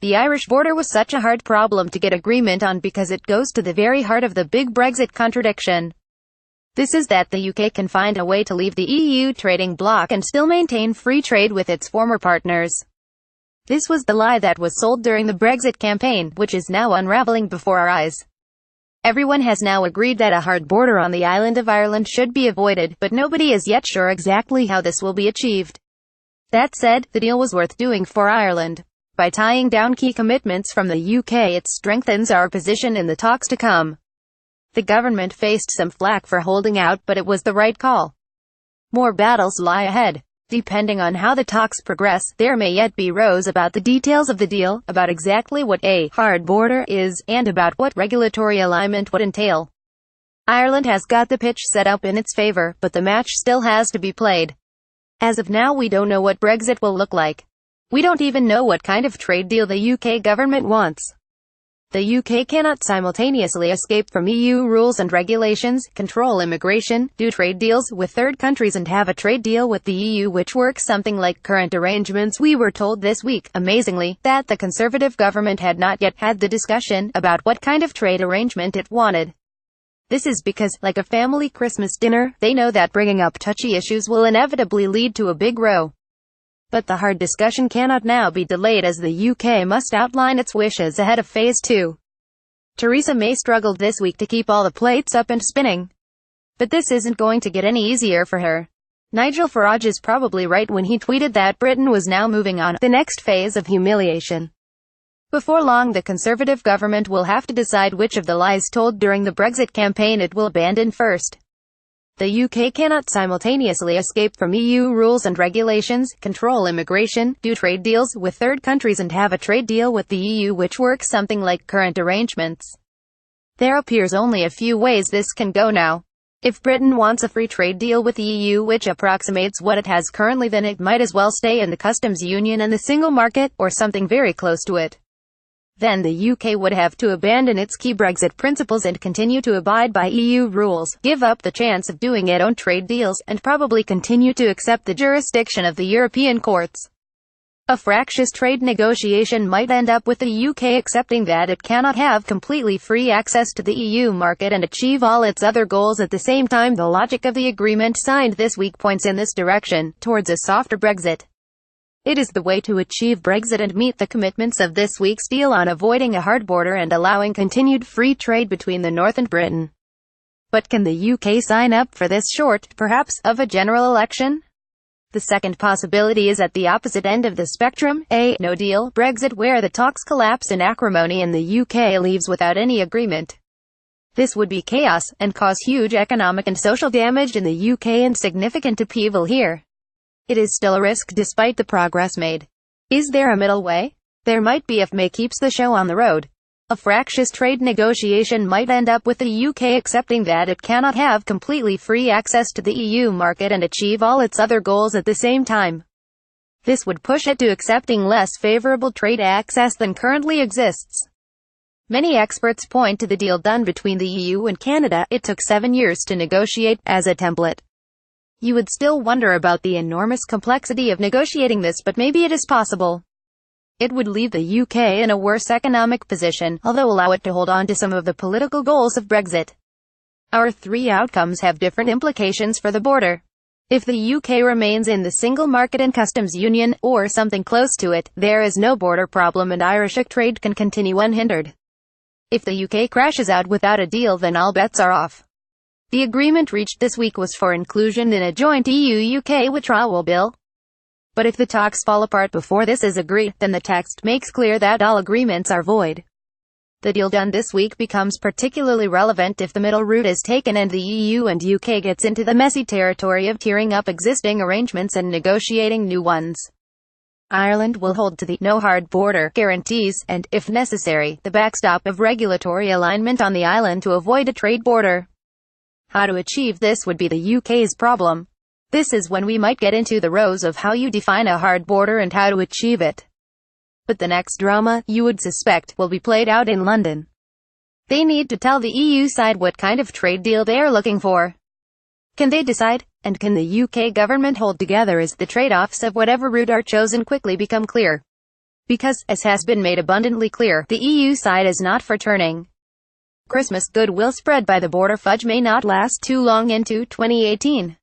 The Irish border was such a hard problem to get agreement on because it goes to the very heart of the big Brexit contradiction. This is that the UK can find a way to leave the EU trading bloc and still maintain free trade with its former partners. This was the lie that was sold during the Brexit campaign, which is now unravelling before our eyes. Everyone has now agreed that a hard border on the island of Ireland should be avoided, but nobody is yet sure exactly how this will be achieved. That said, the deal was worth doing for Ireland. By tying down key commitments from the UK, it strengthens our position in the talks to come. The government faced some flack for holding out, but it was the right call. More battles lie ahead. Depending on how the talks progress, there may yet be rows about the details of the deal, about exactly what a hard border is, and about what regulatory alignment would entail. Ireland has got the pitch set up in its favour, but the match still has to be played. As of now, we don't know what Brexit will look like. We don't even know what kind of trade deal the UK government wants. The UK cannot simultaneously escape from EU rules and regulations, control immigration, do trade deals with third countries and have a trade deal with the EU which works something like current arrangements. We were told this week, amazingly, that the Conservative government had not yet had the discussion about what kind of trade arrangement it wanted. This is because, like a family Christmas dinner, they know that bringing up touchy issues will inevitably lead to a big row. But the hard discussion cannot now be delayed as the UK must outline its wishes ahead of Phase 2. Theresa May struggled this week to keep all the plates up and spinning. But this isn't going to get any easier for her. Nigel Farage is probably right when he tweeted that Britain was now moving on to the next phase of humiliation. Before long, the Conservative government will have to decide which of the lies told during the Brexit campaign it will abandon first. The UK cannot simultaneously escape from EU rules and regulations, control immigration, do trade deals with third countries and have a trade deal with the EU which works something like current arrangements. There appears only a few ways this can go now. If Britain wants a free trade deal with the EU which approximates what it has currently, then it might as well stay in the customs union and the single market, or something very close to it. Then the UK would have to abandon its key Brexit principles and continue to abide by EU rules, give up the chance of doing its own trade deals, and probably continue to accept the jurisdiction of the European courts. A fractious trade negotiation might end up with the UK accepting that it cannot have completely free access to the EU market and achieve all its other goals at the same time. The logic of the agreement signed this week points in this direction, towards a softer Brexit. It is the way to achieve Brexit and meet the commitments of this week's deal on avoiding a hard border and allowing continued free trade between the North and Britain. But can the UK sign up for this short, perhaps, of a general election? The second possibility is at the opposite end of the spectrum, a no-deal Brexit where the talks collapse in acrimony and the UK leaves without any agreement. This would be chaos, and cause huge economic and social damage in the UK and significant upheaval here. It is still a risk despite the progress made. Is there a middle way? There might be if May keeps the show on the road. A fractious trade negotiation might end up with the UK accepting that it cannot have completely free access to the EU market and achieve all its other goals at the same time. This would push it to accepting less favorable trade access than currently exists. Many experts point to the deal done between the EU and Canada. It took 7 years to negotiate, as a template. You would still wonder about the enormous complexity of negotiating this, but maybe it is possible. It would leave the UK in a worse economic position, although allow it to hold on to some of the political goals of Brexit. Our three outcomes have different implications for the border. If the UK remains in the single market and customs union, or something close to it, there is no border problem and Irish trade can continue unhindered. If the UK crashes out without a deal, then all bets are off. The agreement reached this week was for inclusion in a joint EU-UK withdrawal bill. But if the talks fall apart before this is agreed, then the text makes clear that all agreements are void. The deal done this week becomes particularly relevant if the middle route is taken and the EU and UK gets into the messy territory of tearing up existing arrangements and negotiating new ones. Ireland will hold to the no hard border guarantees, and, if necessary, the backstop of regulatory alignment on the island to avoid a trade border. How to achieve this would be the UK's problem. This is when we might get into the rows of how you define a hard border and how to achieve it. But the next drama, you would suspect, will be played out in London. They need to tell the EU side what kind of trade deal they are looking for. Can they decide? And can the UK government hold together as the trade-offs of whatever route are chosen quickly become clear? Because, as has been made abundantly clear, the EU side is not for turning. Christmas goodwill spread by the border fudge may not last too long into 2018.